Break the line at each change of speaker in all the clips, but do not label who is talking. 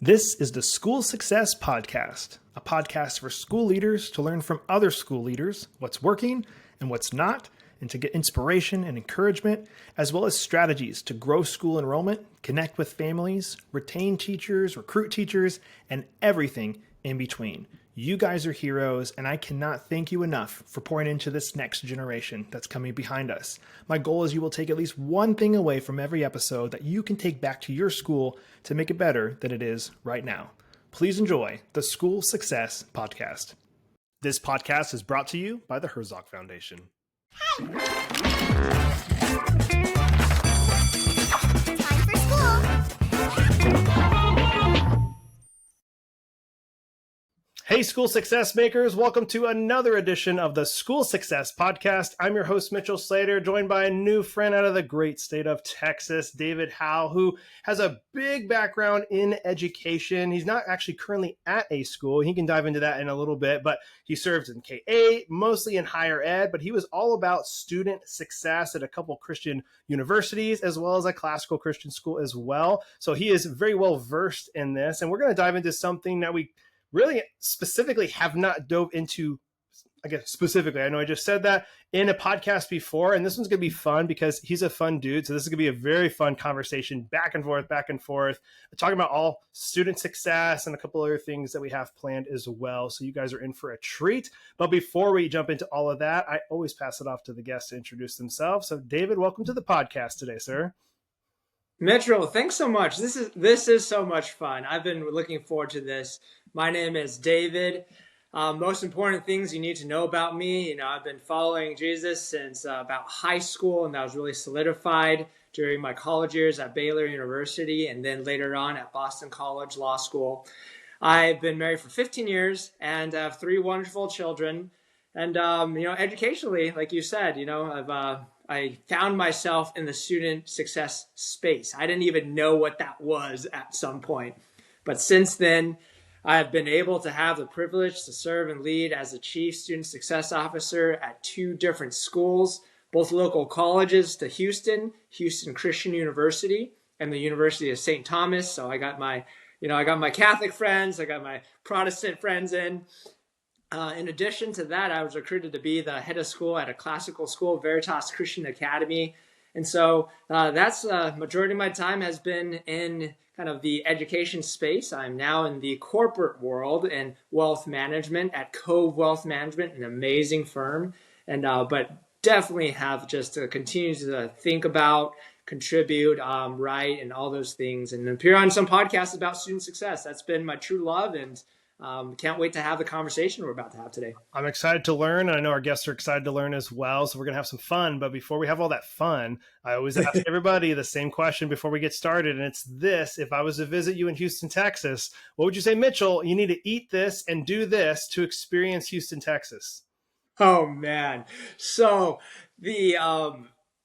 This is the School Success Podcast, a podcast for school leaders to learn from other school leaders what's working and what's not, and to get inspiration and encouragement, as well as strategies to grow school enrollment, connect with families, retain teachers, recruit teachers, and everything in between. You guys are heroes, and I cannot thank you enough for pouring into this next generation that's coming behind us. My goal is you will take at least one thing away from every episode that you can take back to your school to make it better than it is right now. Please enjoy the School Success Podcast. This podcast is brought to you by the Herzog Foundation.
Time for school.
Hey, School Success Makers. Welcome to another edition of the School Success Podcast. I'm your host, Mitchell Slater, joined by a new friend out of the great state of Texas, David Howe, who has a big background in education. He's not actually currently at a school. He can dive into that in a little bit, but he served in K-8, mostly in higher ed, but he was all about student success at a couple Christian universities, as well as a classical Christian school as well. So he is very well versed in this, and we're going to dive into something that we really specifically have not dove into, I guess specifically, I know I just said that in a podcast before, and this one's going to be fun because he's a fun dude. So this is going to be a very fun conversation back and forth, talking about all student success and a couple other things that we have planned as well. So you guys are in for a treat. But before we jump into all of that, I always pass it off to the guests to introduce themselves. So David, welcome to the podcast today, sir.
Mitchell, thanks so much. This is so much fun. I've been looking forward to this. My name is David. Most important things you need to know about me. I've been following Jesus since about high school, and that was really solidified during my college years at Baylor University and then later on at Boston College Law School. I've been married for 15 years and have 3 wonderful children. And, educationally, like you said, I found myself in the student success space. I didn't even know what that was at some point. But since then, I have been able to have the privilege to serve and lead as a chief student success officer at 2 different schools, both local colleges to Houston Christian University and the University of St. Thomas. So I got my Catholic friends, I got my Protestant friends in. In addition to that, I was recruited to be the head of school at a classical school, 𝑉𝒆𝒄 Christian Academy. And so that's majority of my time has been in kind of the education space. I'm now in the corporate world and wealth management at 𝒉𝒄 Wealth Management, an amazing firm. And but definitely have just to continue to think about, contribute, write, and all those things, and appear on some podcasts about student success. That's been my true love, and can't wait to have the conversation we're about to have today.
I'm excited to learn. I know our guests are excited to learn as well. So we're going to have some fun. But before we have all that fun, I always ask everybody the same question before we get started. And it's this: if I was to visit you in Houston, Texas, what would you say, Mitchell? You need to eat this and do this to experience Houston, Texas.
Oh, man. So the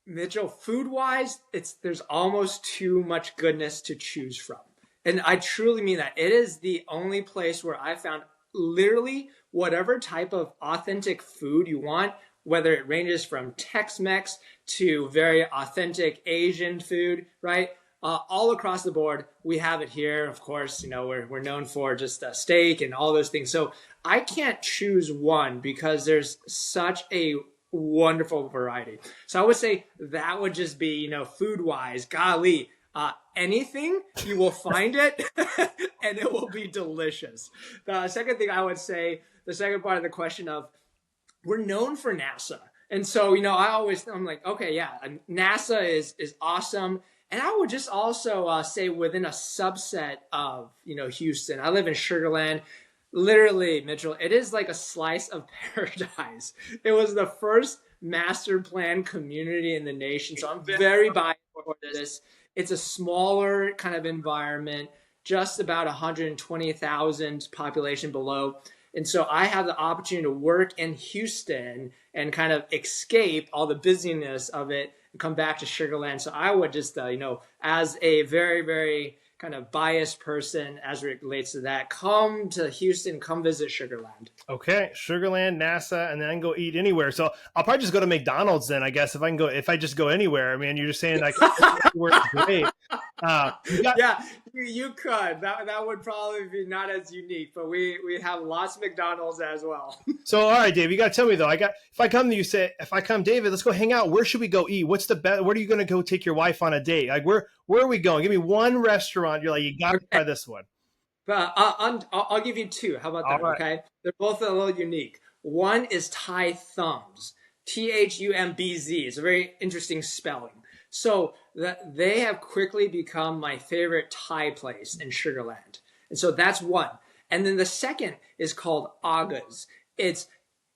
Mitchell, food-wise, there's almost too much goodness to choose from. And I truly mean that. It is the only place where I found literally whatever type of authentic food you want, whether it ranges from Tex-Mex to very authentic Asian food, right? All across the board, we have it here. Of course, we're known for just steak and all those things. So I can't choose one because there's such a wonderful variety. So I would say that would just be, food-wise, golly, anything, you will find it and it will be delicious. The second thing I would say, the second part of the question of, we're known for NASA. And so, I'm like, okay, yeah, NASA is awesome. And I would just also say within a subset of, Houston, I live in Sugar Land. Literally, Mitchell, it is like a slice of paradise. It was the first master plan community in the nation. So I'm very biased for this. It's a smaller kind of environment, just about 120,000 population below. And so I have the opportunity to work in Houston and kind of escape all the busyness of it and come back to Sugar Land. So I would just, as a very, very kind of biased person as it relates to that, come to Houston, come visit Sugar Land.
Okay, Sugar Land, NASA, and then I can go eat anywhere. So I'll probably just go to McDonald's then, I guess, if I just go anywhere. I mean, you're just saying like, great. You got,
Yeah, you could. That would probably be not as unique, but we have lots of McDonald's as well.
so all right, Dave, you got to tell me though. If I come to you, say if I come, David, let's go hang out. Where should we go eat? What's the best? Where are you going to go take your wife on a date? Like where are we going? Give me one restaurant. You're like, you got to
Okay.
try this one.
But I'll give you two. How about
All
that?
right.
Okay, they're both a little unique. One is Thai Thumbs, THUMBZ. It's a very interesting spelling. So that they have quickly become my favorite Thai place in Sugarland, and so that's one. And then the second is called Aga's. It's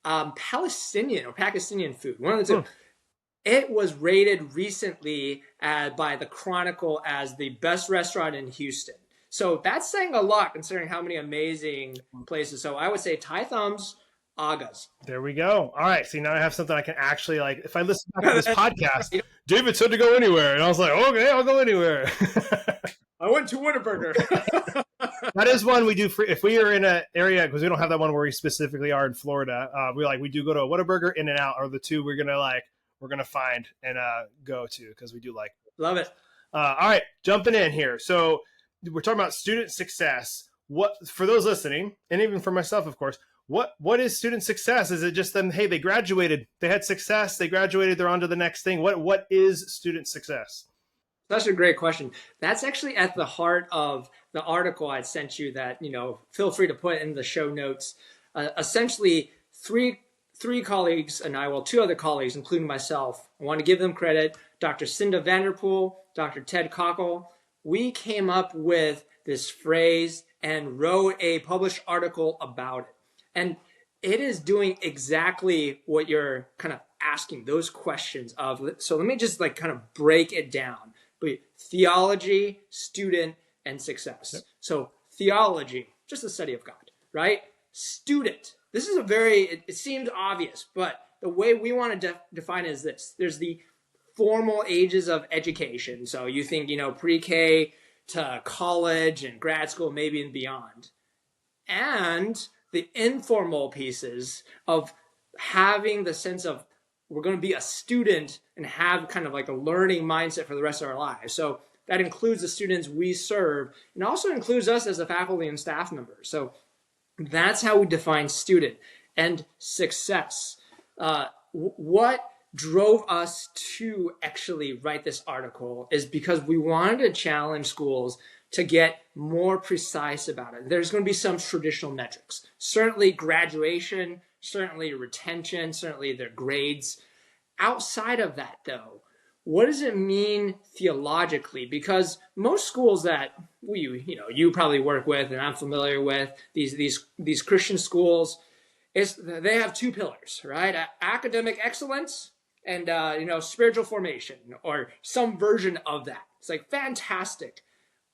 Palestinian or Pakistani food. One of the two. It was rated recently by the Chronicle as the best restaurant in Houston. So that's saying a lot considering how many amazing places. So I would say Thai Thumbs, Aga's.
There we go. All right. See, now I have something I can actually like. If I listen back to this podcast, David said to go anywhere, and I was like, okay, I'll go anywhere.
I went to Whataburger.
That is one we do for if we are in an area because we don't have that one where we specifically are in Florida. We do go to a Whataburger, In-N-Out, or the two we're gonna find and go to because we do like.
Love it.
All right, jumping in here. So we're talking about student success. What for those listening, and even for myself, of course. What is student success? Is it just them? Hey, they graduated, they had success, they graduated, they're on to the next thing. What is student success?
That's a great question. That's actually at the heart of the article I sent you that, feel free to put in the show notes. Essentially, three colleagues and I, well, two other colleagues, including myself, I want to give them credit, Dr. Cinda Vanderpool, Dr. Ted Cockle. We came up with this phrase and wrote a published article about it. And it is doing exactly what you're kind of asking, those questions of. So let me just kind of break it down. But theology, student, and success. Yep. So theology, just the study of God, right? Student, this is it seems obvious, but the way we want to define it is this. There's the formal ages of education. So you think, pre-K to college and grad school, maybe and beyond. And the informal pieces of having the sense of we're going to be a student and have kind of like a learning mindset for the rest of our lives. So that includes the students we serve and also includes us as the faculty and staff members. So that's how we define student and success. What drove us to actually write this article is because we wanted to challenge schools to get more precise about it. There's going to be some traditional metrics, certainly graduation, certainly retention, certainly their grades. Outside of that, though, what does it mean theologically? Because most schools that you probably work with and I'm familiar with, these Christian schools, they have two pillars, right? Academic excellence and spiritual formation or some version of that. It's like fantastic.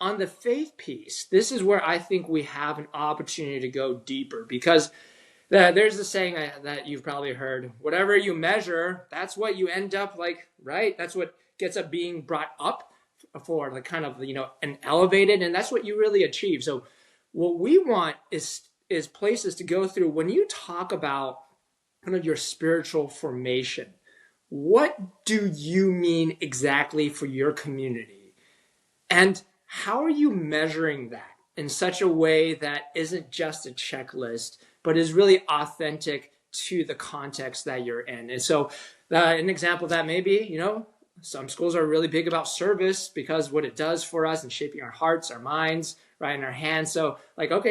On the faith piece, this is where I think we have an opportunity to go deeper because there's the saying that you've probably heard, whatever you measure, that's what you end up like, right? That's what gets up being brought up for the kind of, an elevated, and that's what you really achieve. So what we want is places to go through when you talk about kind of your spiritual formation. What do you mean exactly for your community? And how are you measuring that in such a way that isn't just a checklist, but is really authentic to the context that you're in? And so an example of that may be, some schools are really big about service because what it does for us in shaping our hearts, our minds, right, and our hands. So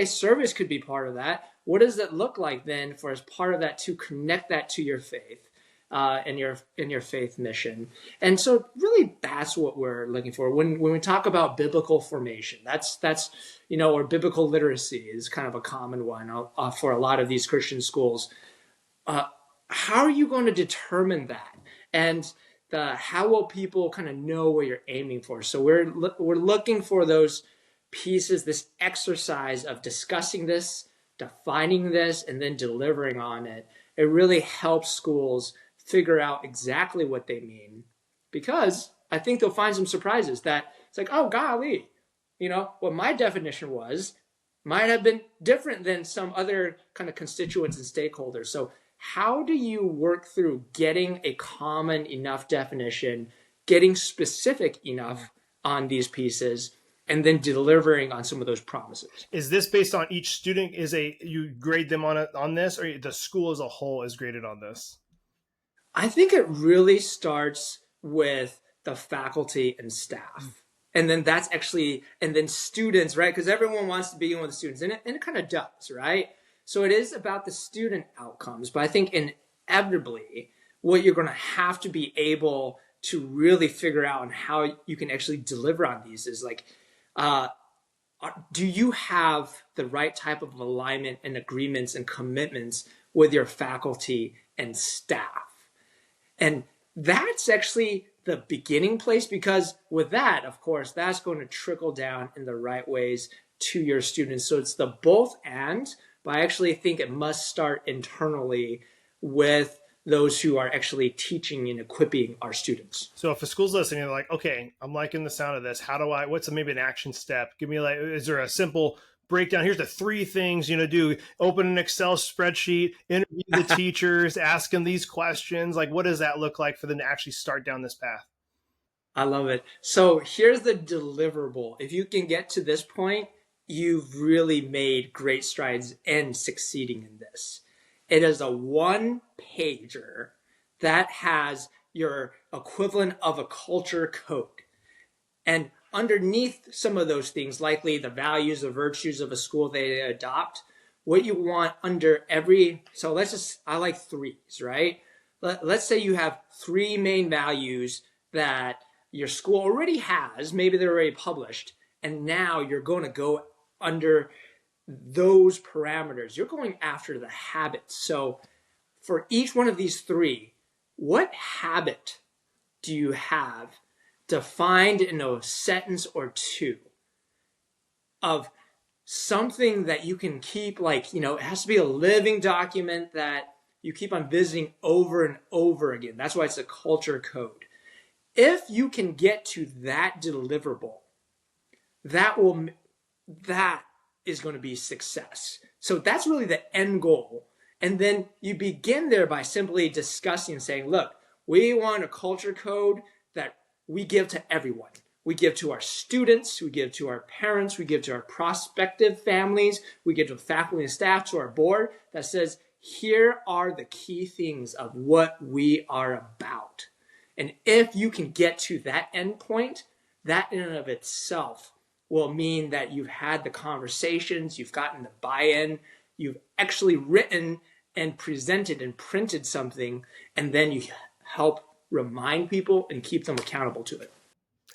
service could be part of that. What does it look like then for as part of that to connect that to your faith? In your faith mission. And so really that's what we're looking for. When we talk about biblical formation, that's or biblical literacy is kind of a common one for a lot of these Christian schools. How are you going to determine that? And how will people kind of know what you're aiming for? So we're looking for those pieces, this exercise of discussing this, defining this, and then delivering on it. It really helps schools figure out exactly what they mean, because I think they'll find some surprises that it's like, oh, golly, what my definition was might have been different than some other kind of constituents and stakeholders. So how do you work through getting a common enough definition, getting specific enough on these pieces and then delivering on some of those promises.
Is this based on each student? You grade them on this, or the school as a whole is graded on this?
I think it really starts with the faculty and staff. And then and then students, right? Because everyone wants to begin with the students, and it kind of does, right? So it is about the student outcomes, but I think inevitably what you're going to have to be able to really figure out and how you can actually deliver on these is like, do you have the right type of alignment and agreements and commitments with your faculty and staff? And that's actually the beginning place, because with that, of course, that's going to trickle down in the right ways to your students. So it's the both and, but I actually think it must start internally with those who are actually teaching and equipping our students.
So if a school's listening, they're like, okay, I'm liking the sound of this. What's maybe an action step? Give me is there a simple breakdown? Here's the 3 things do. Open an Excel spreadsheet, interview the teachers, ask them these questions. Like, what does that look like for them to actually start down this path?
I love it. So here's the deliverable. If you can get to this point, you've really made great strides in succeeding in this. It is a 1-pager that has your equivalent of a culture code. And underneath some of those things, likely the values, the virtues of a school they adopt, what you want under so I like 3s, right? Let's say you have 3 main values that your school already has, maybe they're already published, and now you're going to go under those parameters. You're going after the habits. So for each one of these 3, what habit do you have defined in a sentence or 2 of something that you can keep, it has to be a living document that you keep on visiting over and over again. That's why it's a culture code. If you can get to that deliverable, that is going to be success. So that's really the end goal. And then you begin there by simply discussing and saying, look, we want a culture code that we give to everyone. We give to our students, we give to our parents, we give to our prospective families, we give to faculty and staff, to our board, that says, here are the key things of what we are about. And if you can get to that end point, that in and of itself will mean that you've had the conversations, you've gotten the buy-in, you've actually written and presented and printed something, and then you help remind people and keep them accountable to it.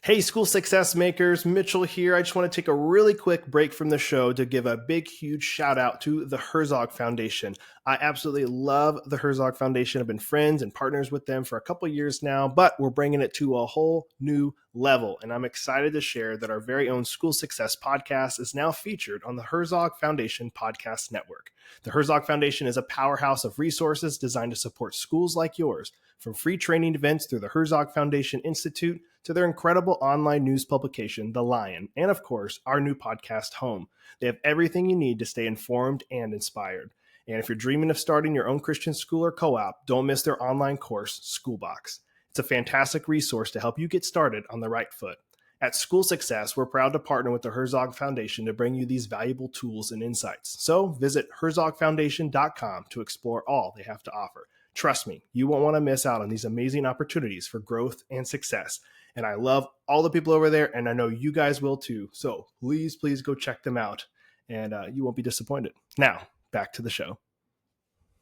Hey, school success makers, Mitchell here. I just want to take a really quick break from the show to give a big, huge shout out to the Herzog Foundation. I absolutely love the Herzog Foundation. I've been friends and partners with them for a couple years now, but we're bringing it to a whole new level. And I'm excited to share that our very own School Success podcast is now featured on the Herzog Foundation Podcast Network. The Herzog Foundation is a powerhouse of resources designed to support schools like yours, from free training events through the Herzog Foundation Institute to their incredible online news publication, The Lion, and of course, our new podcast, Home. They have everything you need to stay informed and inspired. And if you're dreaming of starting your own Christian school or co-op, don't miss their online course, Schoolbox. It's a fantastic resource to help you get started on the right foot. At School Success, we're proud to partner with the Herzog Foundation to bring you these valuable tools and insights. So visit herzogfoundation.com to explore all they have to offer. Trust me, you won't want to miss out on these amazing opportunities for growth and success. And I love all the people over there, and I know you guys will too. So please go check them out, and you won't be disappointed. Now, back to the show.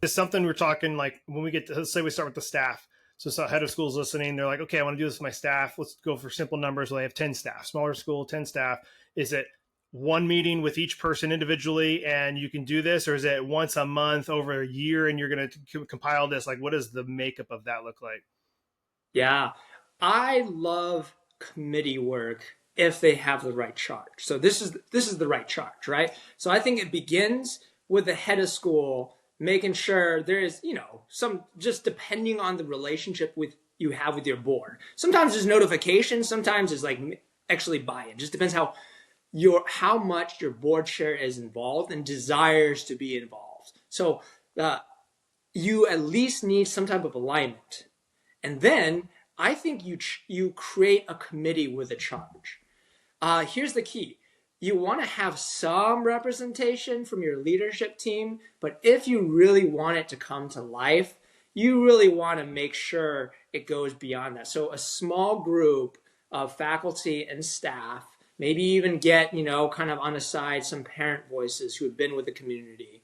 It's something we're talking like when we get to, let's say we start with the staff. So head of school's listening. They're like, okay, I want to do this with my staff. Let's go for simple numbers. Well, they have 10 staff, smaller school, 10 staff. Is it one meeting with each person individually and you can do this? Or is it once a month over a year and you're going to compile this? Like, what does the makeup of that look like?
Yeah, I love committee work if they have the right charge. So this is the right charge, right? So I think it begins with the head of school making sure there is, some, just depending on the relationship you have with your board. Sometimes there's notifications, sometimes it's like actually buy-in. Just depends how much your board chair is involved and desires to be involved. So you at least need some type of alignment. And then I think you create a committee with a charge. Here's the key. You want to have some representation from your leadership team, but if you really want it to come to life, you really want to make sure it goes beyond that. So a small group of faculty and staff, maybe even get, kind of on the side, some parent voices who have been with the community.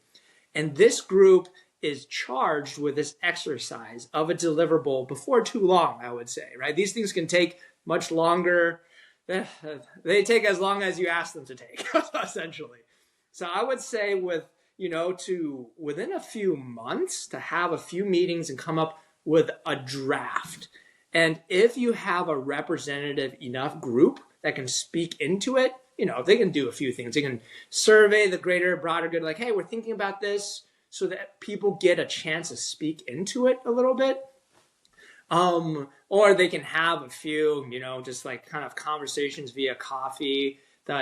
And this group is charged with this exercise of a deliverable before too long, I would say, right? These things can take much longer. They take as long as you ask them to take, essentially. So I would say within a few months to have a few meetings and come up with a draft. And if you have a representative enough group that can speak into it, they can do a few things. They can survey the greater, broader good, like, hey, we're thinking about this, so that people get a chance to speak into it a little bit. Or they can have a few, just like kind of conversations via coffee,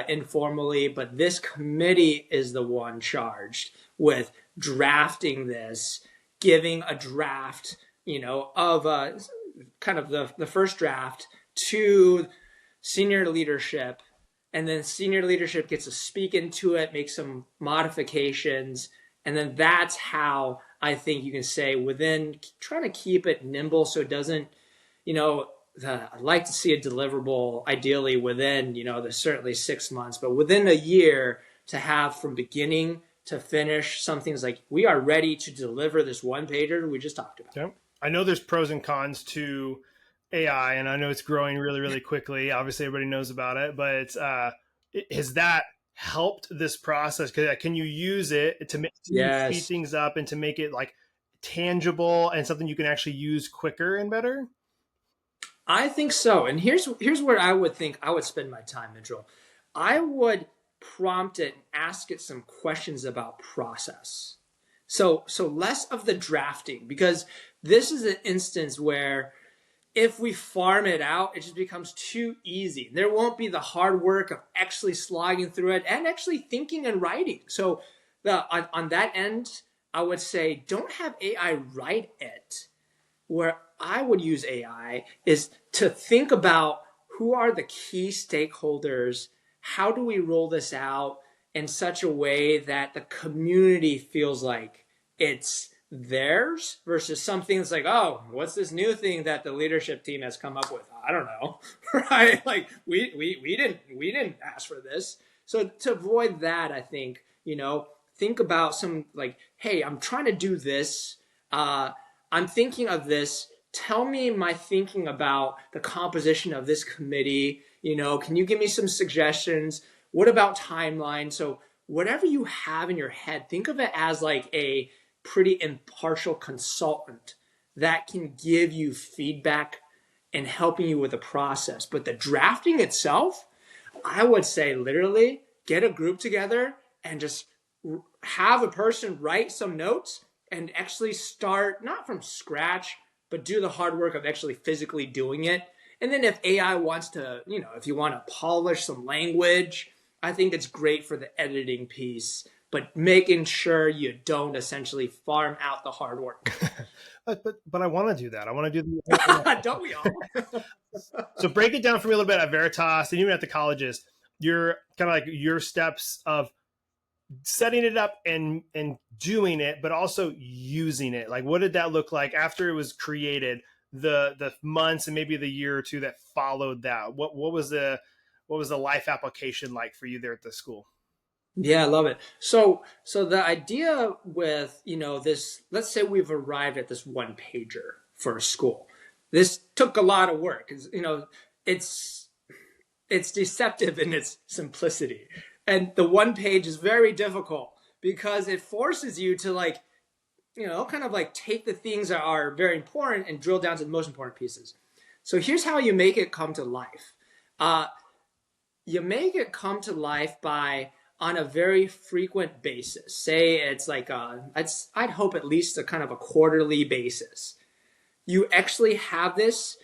informally, but this committee is the one charged with drafting this, giving a draft, of kind of the first draft to senior leadership, and then senior leadership gets to speak into it, make some modifications, and then that's how I think you can say trying to keep it nimble so it doesn't, I'd like to see a deliverable ideally within, the certainly 6 months, but within a year to have from beginning to finish something's like, we are ready to deliver this one pager we just talked about.
Okay. I know there's pros and cons to AI, and I know it's growing really, really quickly. Obviously, everybody knows about it, but has that helped this process? Can you use it to
Yes.
speed things up and to make it like tangible and something you can actually use quicker and better?
I think so. And here's where I would think I would spend my time, Mitchell. I would prompt it and ask it some questions about process. So less of the drafting, because this is an instance where if we farm it out, it just becomes too easy. There won't be the hard work of actually slogging through it and actually thinking and writing. So on that end, I would say don't have AI write it. Where I would use AI is to think about who are the key stakeholders, how do we roll this out in such a way that the community feels like it's theirs versus something that's like, oh, what's this new thing that the leadership team has come up with? I don't know, right? Like we didn't ask for this. So to avoid that, I think, think about some like, hey, I'm trying to do this. I'm thinking of this. Tell me my thinking about the composition of this committee. Can you give me some suggestions? What about timeline? So whatever you have in your head, think of it as like a pretty impartial consultant that can give you feedback and helping you with the process. But the drafting itself, I would say literally get a group together and just have a person write some notes and actually start not from scratch, but do the hard work of actually physically doing it. And then if AI wants to, if you want to polish some language, I think it's great for the editing piece, but making sure you don't essentially farm out the hard work.
But I want to do that. I want to do the
Don't we all?
So break it down for me a little bit at Veritas and even at the colleges. Your kind of like your steps of setting it up and doing it, but also using it. Like, what did that look like after it was created? The months and maybe the year or two that followed that. What was the life application like for you there at the school?
Yeah, I love it. So the idea with, this, let's say we've arrived at this one pager for a school. This took a lot of work. It's deceptive in its simplicity. And the one page is very difficult because it forces you to kind of take the things that are very important and drill down to the most important pieces. So here's how you make it come to life. You make it come to life by, on a very frequent basis. Say it's like I'd hope at least a kind of a quarterly basis. You actually have this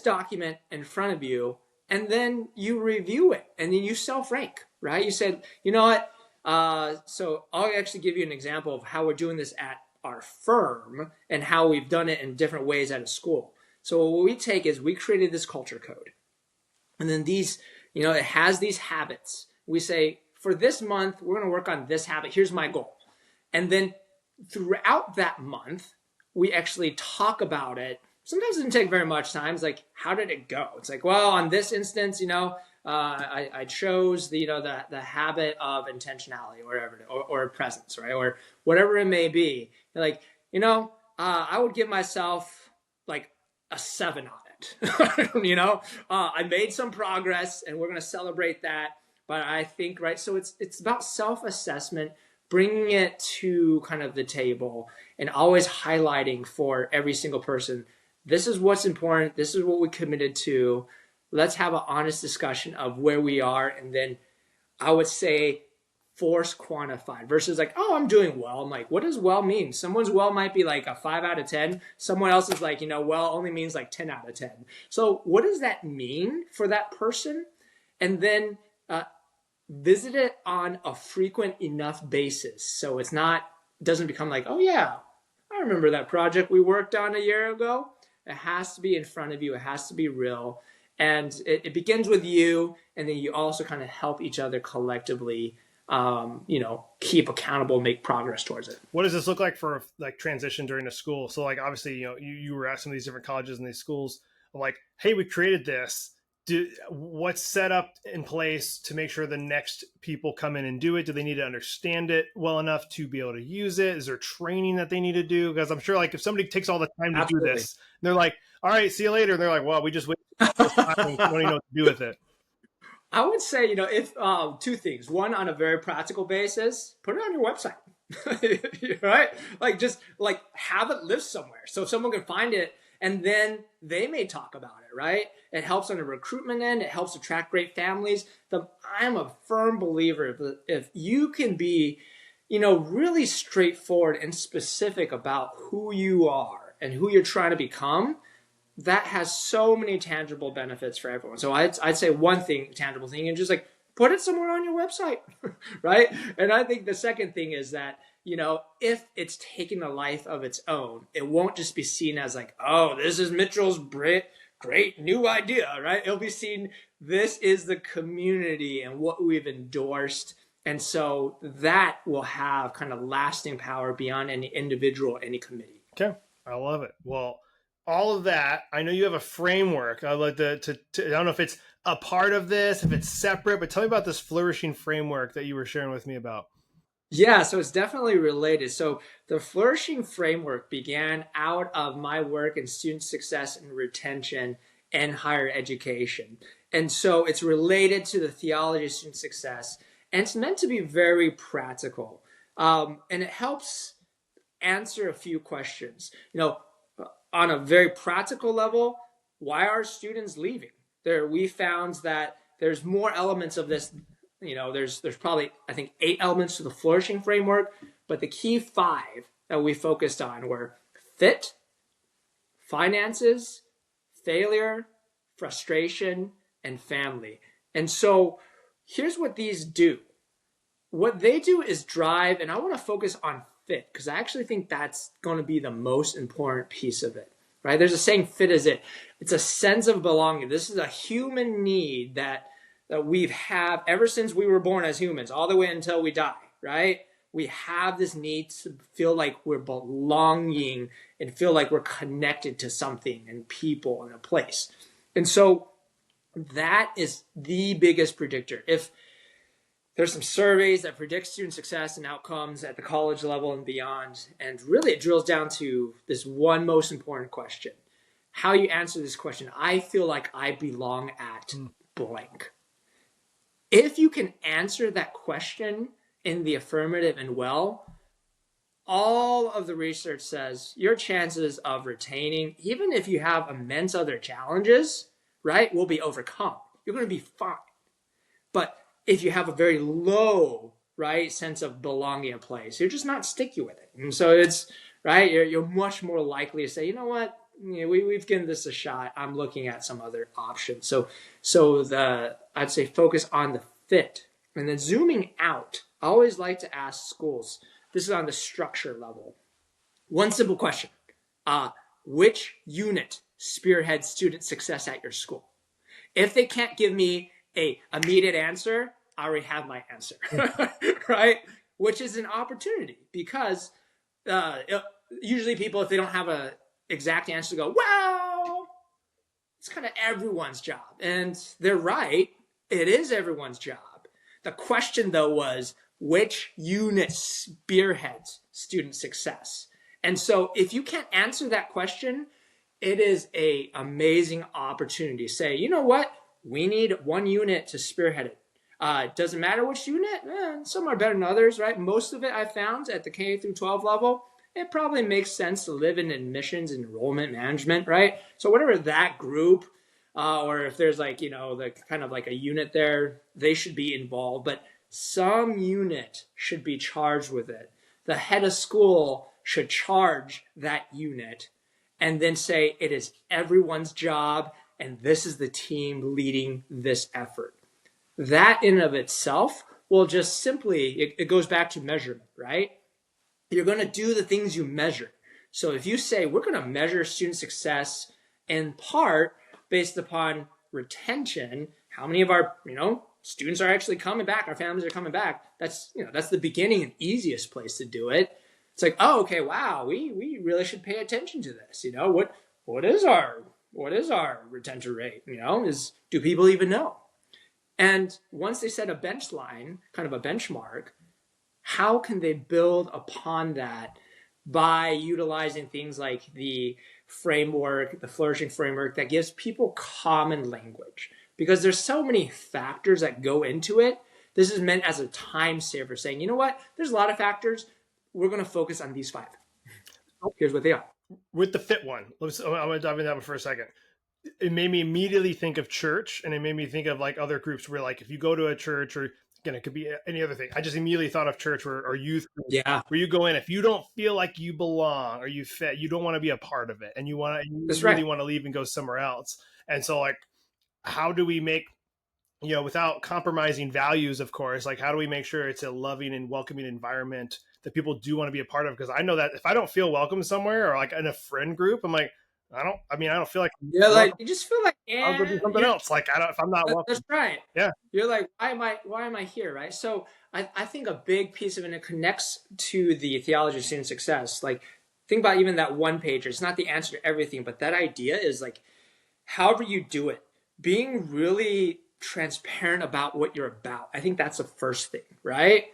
document in front of you, and then you review it, and then you self-rank, right? You said, you know what? So I'll actually give you an example of how we're doing this at our firm and how we've done it in different ways at a school. So what we take is we created this culture code. And then these, it has these habits. We say, for this month, we're going to work on this habit. Here's my goal. And then throughout that month, we actually talk about it. Sometimes it doesn't take very much time. It's like, how did it go? It's like, well, on this instance, I chose the habit of intentionality or whatever, or presence, right? Or whatever it may be. Like, I would give myself like a 7 on it. I made some progress and we're going to celebrate that. But I think, right, so it's about self-assessment, bringing it to kind of the table and always highlighting for every single person, this is what's important. This is what we committed to. Let's have an honest discussion of where we are. And then I would say force quantified versus like, oh, I'm doing well. I'm like, what does well mean? Someone's well might be like a 5 out of 10. Someone else is like, well only means like 10 out of 10. So what does that mean for that person? And then visit it on a frequent enough basis. So doesn't become like, oh yeah, I remember that project we worked on a year ago. It has to be in front of you. It has to be real. And it begins with you. And then you also kind of help each other collectively, keep accountable, make progress towards it.
What does this look like for like transition during the school? So like, obviously, you were at some of these different colleges and these schools like, hey, we created this. What's set up in place to make sure the next people come in and do it? Do they need to understand it well enough to be able to use it? Is there training that they need to do? Because I'm sure like if somebody takes all the time to
Absolutely.
do this, they're like, all right, see you later. And they're like, well, we just wait. I don't even know what to do with it.
I would say, if 2 things. One, on a very practical basis, put it on your website, right? Like just like have it live somewhere so someone can find it and then they may talk about it, right? It helps on the recruitment end. It helps attract great families. I'm a firm believer if you can be, really straightforward and specific about who you are and who you're trying to become, that has so many tangible benefits for everyone. So I'd say one tangible thing, and just like put it somewhere on your website, right? And I think the second thing is that, if it's taking a life of its own, it won't just be seen as like, oh, this is Mitchell's great new idea, right? It'll be seen, this is the community and what we've endorsed. And so that will have kind of lasting power beyond any individual, any committee.
Okay. I love it. Well, all of that, I know you have a framework. I'd like to I don't know if it's a part of this, if it's separate, but tell me about this flourishing framework that you were sharing with me about.
Yeah, so it's definitely related. So the flourishing framework began out of my work in student success and retention and higher education. And so it's related to the theology of student success, and it's meant to be very practical. And it helps answer a few questions. On a very practical level, why are students leaving? We found that there's more elements of this. There's probably, I think, 8 elements to the flourishing framework, but the key 5 that we focused on were fit, finances, failure, frustration, and family. And so here's what these do. What they do is drive, and I want to focus on fit because I actually think that's going to be the most important piece of it, right? There's a saying, fit is it. It's a sense of belonging. This is a human need that we've had ever since we were born as humans, all the way until we die, right? We have this need to feel like we're belonging and feel like we're connected to something and people and a place. And so that is the biggest predictor. If there's some surveys that predict student success and outcomes at the college level and beyond, and really it drills down to this one most important question. How you answer this question, I feel like I belong at blank. If you can answer that question in the affirmative and well, all of the research says your chances of retaining, even if you have immense other challenges, right, will be overcome. You're going to be fine. But if you have a very low, right, sense of belonging in place, you're just not sticky with it. And so it's, right, you're much more likely to say, you know what, we've given this a shot. I'm looking at some other options. So I'd say focus on the fit. And then zooming out, I always like to ask schools, this is on the structure level. One simple question, which unit spearhead student success at your school? If they can't give me a immediate answer, I already have my answer, right? Which is an opportunity, because usually people, if they don't have a exact answer, go, well, it's kind of everyone's job. And they're right. It is everyone's job. The question, though, was which unit spearheads student success? And so if you can't answer that question, it is an amazing opportunity to say, you know what? We need one unit to spearhead it. It doesn't matter which unit. Some are better than others, right? Most of it I found at the K through 12 level, it probably makes sense to live in admissions and enrollment management, right? So whatever that group, or if there's like, the kind of like a unit there, they should be involved, but some unit should be charged with it. The head of school should charge that unit and then say it is everyone's job and this is the team leading this effort. That in and of itself will just simply, it goes back to measurement, right? You're going to do the things you measure. So if you say we're going to measure student success in part based upon retention, how many of our students are actually coming back, our families are coming back, that's the beginning and easiest place to do it. It's like, oh, okay, wow, we really should pay attention to this. What is our retention rate? Do people even know? And once they set a bench line, kind of a benchmark, how can they build upon that by utilizing things like the framework, the flourishing framework that gives people common language? Because there's so many factors that go into it. This is meant as a time saver, saying, you know what? There's a lot of factors. We're going to focus on these 5. Here's what they are.
With the fit one, I'm going to dive into that one for a second. It made me immediately think of church, and it made me think of like other groups where, like, if you go to a church, or again, it could be any other thing. I just immediately thought of church or youth group, where you go in, if you don't feel like you belong or you fit, you don't want to be a part of it, and you really want to leave and go somewhere else. And so, like, how do we make, without compromising values, of course, like, how do we make sure it's a loving and welcoming environment that people do want to be a part of? Because I know that if I don't feel welcome somewhere, or like in a friend group, I'm like, I don't feel like,
you just feel like,
I'll go do something else. Like, if I'm not welcome.
That's right.
Yeah.
You're like, why am I here? Right. So I think a big piece of it, and it connects to the theology of student success. Like, think about even that one pager. It's not the answer to everything, but that idea is like, however you do it, being really transparent about what you're about. I think that's the first thing, right?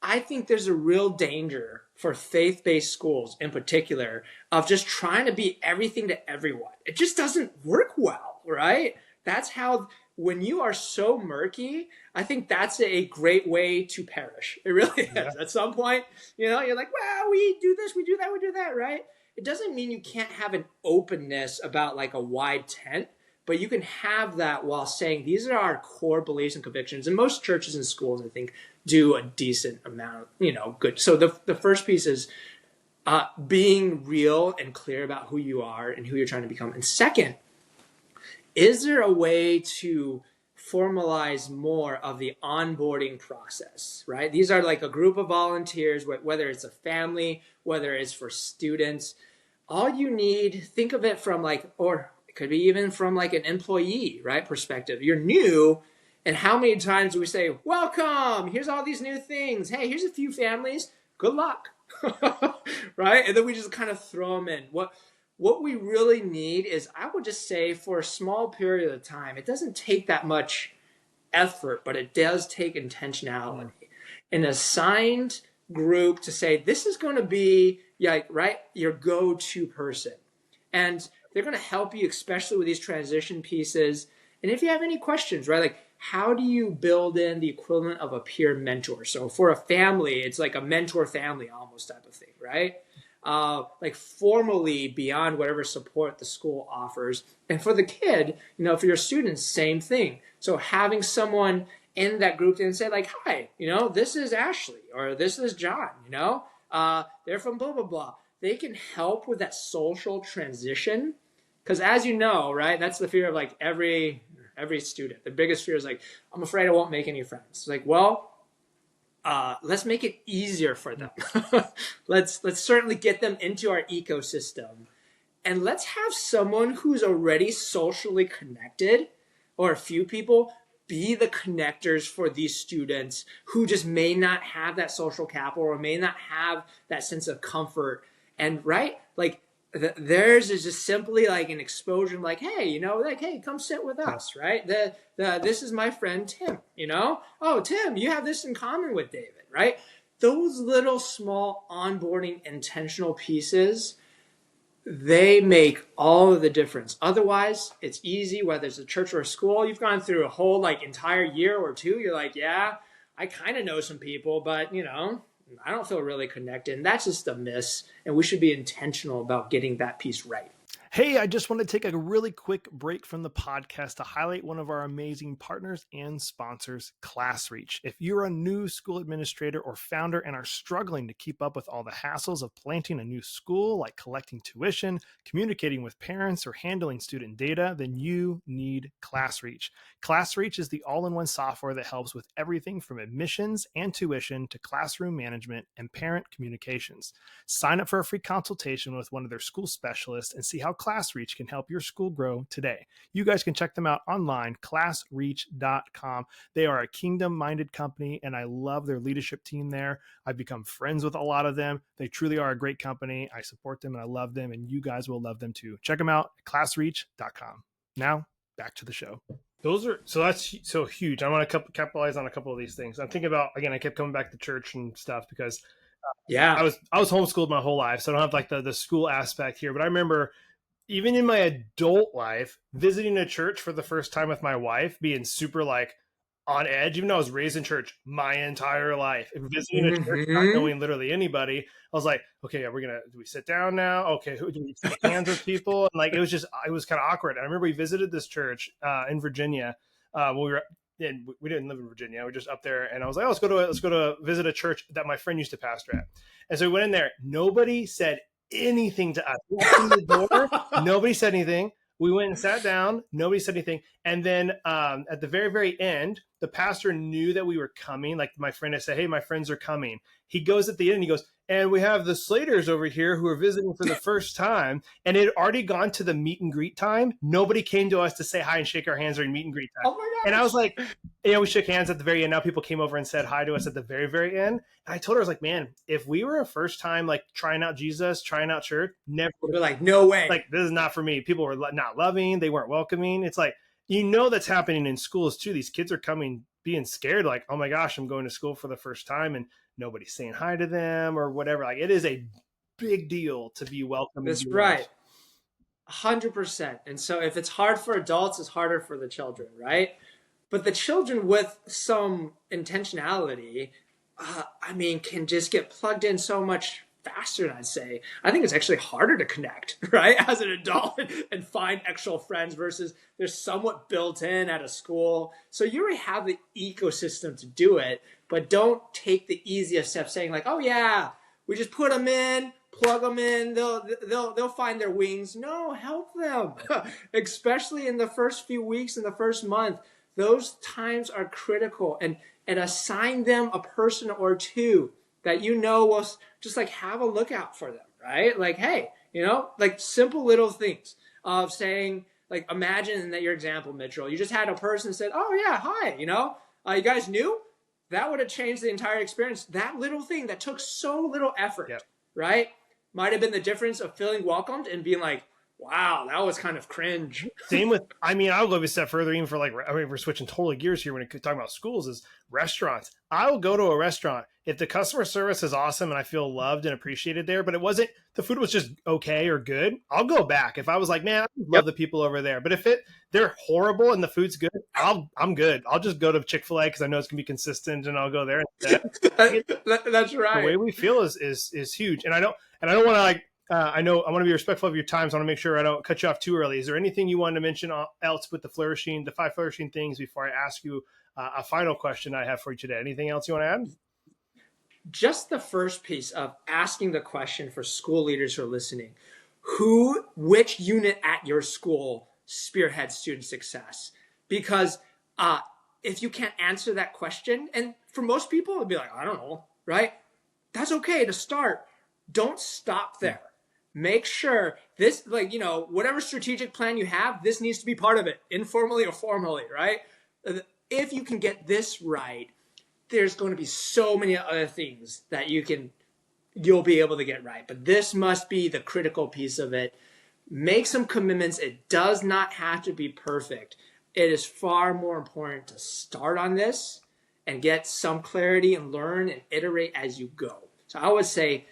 I think there's a real danger for faith-based schools in particular of just trying to be everything to everyone. It just doesn't work well, right? That's how, when you are so murky, I think that's a great way to perish. It really is. Yeah. At some point, you're like, well, we do this, we do that, we do that, right? It doesn't mean you can't have an openness about like a wide tent, but you can have that while saying these are our core beliefs and convictions. And most churches and schools, I think, do a decent amount, good. So the first piece is being real and clear about who you are and who you're trying to become. And second, is there a way to formalize more of the onboarding process, right? These are like a group of volunteers, whether it's a family, whether it's for students. All you need, think of it from like, or it could be even from like an employee, right, perspective. You're new, and how many times do we say, welcome, here's all these new things. Hey, here's a few families, good luck, right? And then we just kind of throw them in. What we really need is, I would just say, for a small period of time, it doesn't take that much effort, but it does take intentionality. An assigned group to say, this is going to be your go-to person. And they're going to help you, especially with these transition pieces. And if you have any questions, right, like, how do you build in the equivalent of a peer mentor? So for a family, it's like a mentor family almost type of thing, right? Like formally beyond whatever support the school offers. And for the kid, for your students, same thing. So having someone in that group and say like, hi, this is Ashley, or this is John, they're from blah, blah, blah. They can help with that social transition. Because as you know, right, that's the fear of like every student. The biggest fear is like, I'm afraid I won't make any friends. It's like, well, let's make it easier for them. Let's certainly get them into our ecosystem. and let's have someone who's already socially connected, or a few people, be the connectors for these students who just may not have that social capital or may not have that sense of comfort. And right, like theirs is just simply like an exposure, like, hey, like, hey, come sit with us, right? This is my friend Tim, oh, Tim, you have this in common with David, right? Those little small onboarding intentional pieces, they make all of the difference. Otherwise, it's easy, whether it's a church or a school, you've gone through a whole like entire year or two. You're like, yeah, I kind of know some people, but I don't feel really connected. And that's just a miss. And we should be intentional about getting that piece right.
Hey, I just want to take a really quick break from the podcast to highlight one of our amazing partners and sponsors, ClassReach. If you're a new school administrator or founder and are struggling to keep up with all the hassles of planting a new school, like collecting tuition, communicating with parents, or handling student data, then you need ClassReach. ClassReach is the all-in-one software that helps with everything from admissions and tuition to classroom management and parent communications. Sign up for a free consultation with one of their school specialists and see how ClassReach can help your school grow today. You guys can check them out online, classreach.com. They are a kingdom-minded company, and I love their leadership team there. I've become friends with a lot of them. They truly are a great company. I support them, and I love them, and you guys will love them too. Check them out at classreach.com. Now, back to the show. That's so huge. I want to capitalize on a couple of these things. I'm thinking about, again, I kept coming back to church and stuff because I was homeschooled my whole life, so I don't have like the school aspect here. But I remember even in my adult life, visiting a church for the first time with my wife, being super like on edge, even though I was raised in church my entire life, and visiting a church, not knowing literally anybody, I was like, okay, do we sit down now? Okay, who do we shake hands with people? And like, it was kind of awkward. And I remember we visited this church in Virginia. And we didn't live in Virginia. We were just up there, and I was like, oh, let's go to visit a church that my friend used to pastor at. And so we went in there. Nobody said anything to us. We walked in the door, nobody said anything. We went and sat down. Nobody said anything. And then at the very, very end, the pastor knew that we were coming. Like my friend had said, hey, my friends are coming. He goes at the end and he goes, and we have the Slaters over here who are visiting for the first time. And it had already gone to the meet and greet time. Nobody came to us to say hi and shake our hands during meet and greet time.
Oh my gosh.
And I was like, we shook hands at the very end. Now people came over and said hi to us at the very, very end. And I told her, I was like, man, if we were a first time, like trying out Jesus, trying out church, never.
We're like, no way.
Like, this is not for me. People were not loving. They weren't welcoming. It's like, that's happening in schools too. These kids are coming, being scared, like, oh my gosh, I'm going to school for the first time and nobody's saying hi to them or whatever. Like, it is a big deal to be welcome.
That's right. 100%. And so if it's hard for adults, it's harder for the children, right? But the children with some intentionality, can just get plugged in so much faster, I'd say. I think it's actually harder to connect, right, as an adult and find actual friends versus they're somewhat built in at a school. So you already have the ecosystem to do it, but don't take the easiest step saying like, oh yeah, we just put them in, plug them in, they'll find their wings. No, help them, especially in the first few weeks, in the first month. Those times are critical, and assign them a person or two that will just like have a lookout for them, right? Like, hey, like simple little things of saying, like, imagine that your example, Mitchell, you just had a person said, oh yeah, hi, you guys knew? That would have changed the entire experience. That little thing that took so little effort, right? Might have been the difference of feeling welcomed and being like, wow, that was kind of cringe.
Same with, I'll go a step further, even for like, we're switching totally gears here when we're talking about schools, is restaurants. I will go to a restaurant if the customer service is awesome and I feel loved and appreciated there, but the food was just okay or good, I'll go back. If I was like, man, I love the people over there, but if they're horrible and the food's good, I'm good. I'll just go to Chick-fil-A because I know it's gonna be consistent and I'll go there instead.
That's right.
The way we feel is huge. And I don't want to like, I know I want to be respectful of your time, so I want to make sure I don't cut you off too early. Is there anything you wanted to mention else with the 5 flourishing things before I ask you a final question I have for you today? Anything else you want to add?
Just the first piece of asking the question for school leaders who are listening, which unit at your school spearheads student success? Because if you can't answer that question, and for most people, it'd be like, I don't know, right? That's okay to start. Don't stop there. make sure this, like, whatever strategic plan you have, this needs to be part of it, informally or formally, right? If you can get this right, there's going to be so many other things that you'll be able to get right. But this must be the critical piece of it. Make some commitments. It does not have to be perfect. It is far more important to start on this and get some clarity and learn and iterate as you go. So I would say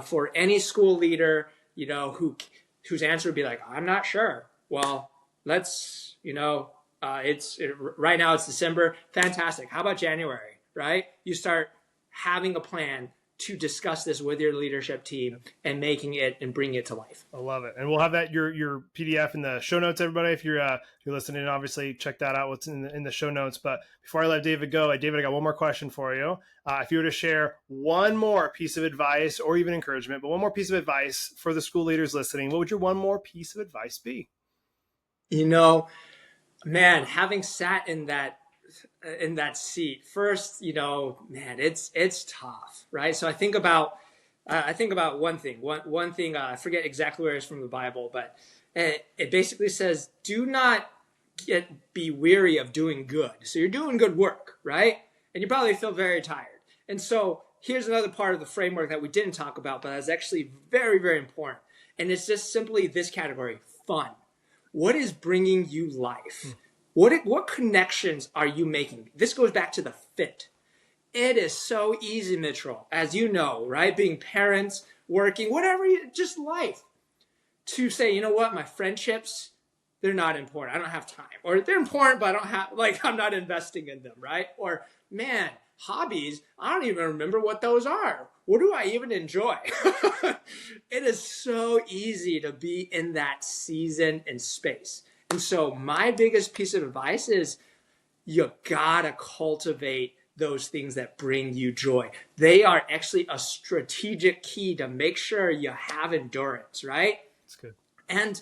for any school leader, whose answer would be like, I'm not sure. Well, let's, right now it's December. Fantastic. How about January, right? You start having a plan to discuss this with your leadership team and making it and bringing it to life.
I love it. And we'll have that, your PDF in the show notes, everybody. If you're listening, obviously check that out, what's in the show notes. But before I let David go, David, I got one more question for you. If you were to share one more piece of advice or even encouragement, but one more piece of advice for the school leaders listening, what would your one more piece of advice be?
Man, having sat in that seat first, man, it's tough, right? So I think about one thing. One thing, I forget exactly where it's from the Bible, but it basically says, do not be weary of doing good. So you're doing good work, right? And you probably feel very tired. And so here's another part of the framework that we didn't talk about, but that's actually very, very important. And it's just simply this category: fun. What is bringing you life? What connections are you making? This goes back to the fit. It is so easy, Mitchell, as you know, right? Being parents, working, whatever, just life, to say, you know what, my friendships, they're not important. I don't have time. Or they're important, but I'm not investing in them, right? Or, man, hobbies, I don't even remember what those are. What do I even enjoy? It is so easy to be in that season and space. And so my biggest piece of advice is you gotta cultivate those things that bring you joy. They are actually a strategic key to make sure you have endurance, right?
That's good.
And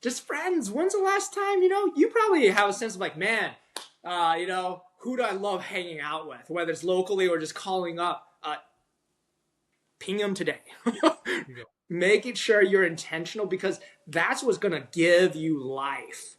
just friends, when's the last time, you probably have a sense of like, man, who do I love hanging out with? Whether it's locally or just calling up, ping them today. Making sure you're intentional, because that's what's going to give you life.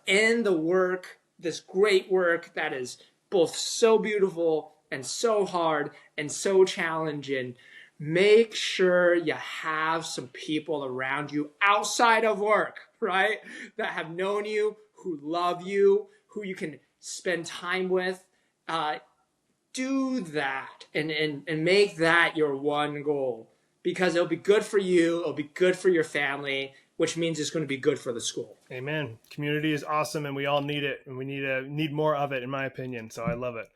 In the work, this great work that is both so beautiful and so hard and so challenging, make sure you have some people around you outside of work, right? That have known you, who love you, who you can spend time with. Do that and make that your one goal. Because it'll be good for you, it'll be good for your family, which means it's going to be good for the school.
Amen. Community is awesome, and we all need it, and we need more of it, in my opinion. So I love it.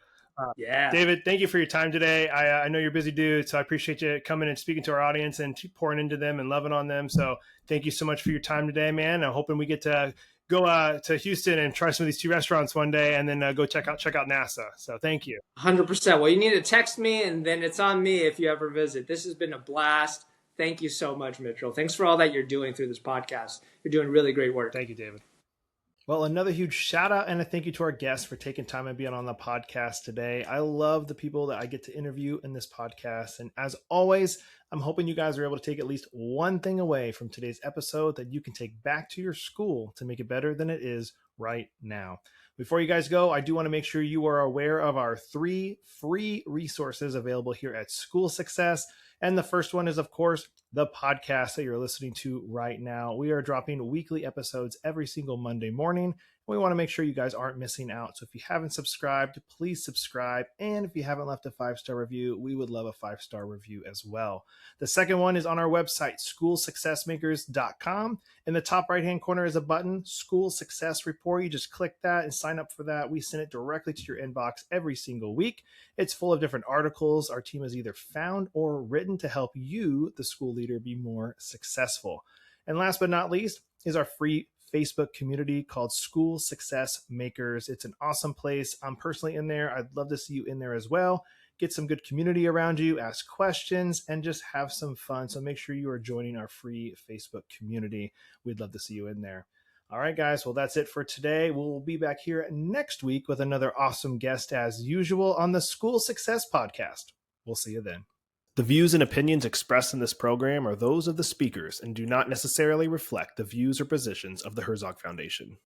Yeah,
David, thank you for your time today. I know you're a busy dude, so I appreciate you coming and speaking to our audience and pouring into them and loving on them. So thank you so much for your time today, man. I'm hoping we get to go to Houston and try some of these 2 restaurants one day, and then go check out NASA. So thank you.
100%. Well, you need to text me, and then it's on me if you ever visit. This has been a blast. Thank you so much, Mitchell. Thanks for all that you're doing through this podcast. You're doing really great work.
Thank you, David. Well, another huge shout out and a thank you to our guests for taking time and being on the podcast today. I love the people that I get to interview in this podcast. And as always, I'm hoping you guys are able to take at least one thing away from today's episode that you can take back to your school to make it better than it is right now. Before you guys go, I do want to make sure you are aware of our 3 free resources available here at School Success. And the first one is, of course, the podcast that you're listening to right now. We are dropping weekly episodes every single Monday morning. We want to make sure you guys aren't missing out. So if you haven't subscribed, please subscribe. And if you haven't left a 5-star review, we would love a 5-star review as well. The second one is on our website, schoolsuccessmakers.com. In the top right-hand corner is a button, School Success Report. You just click that and sign up for that. We send it directly to your inbox every single week. It's full of different articles our team has either found or written to help you, the school leader, be more successful. And last but not least is our free Facebook community called School Success Makers. It's an awesome place. I'm personally in there. I'd love to see you in there as well. Get some good community around you, ask questions, and just have some fun. So make sure you are joining our free Facebook community. We'd love to see you in there. All right, guys. Well, that's it for today. We'll be back here next week with another awesome guest as usual on the School Success Podcast. We'll see you then. The views and opinions expressed in this program are those of the speakers and do not necessarily reflect the views or positions of the Herzog Foundation.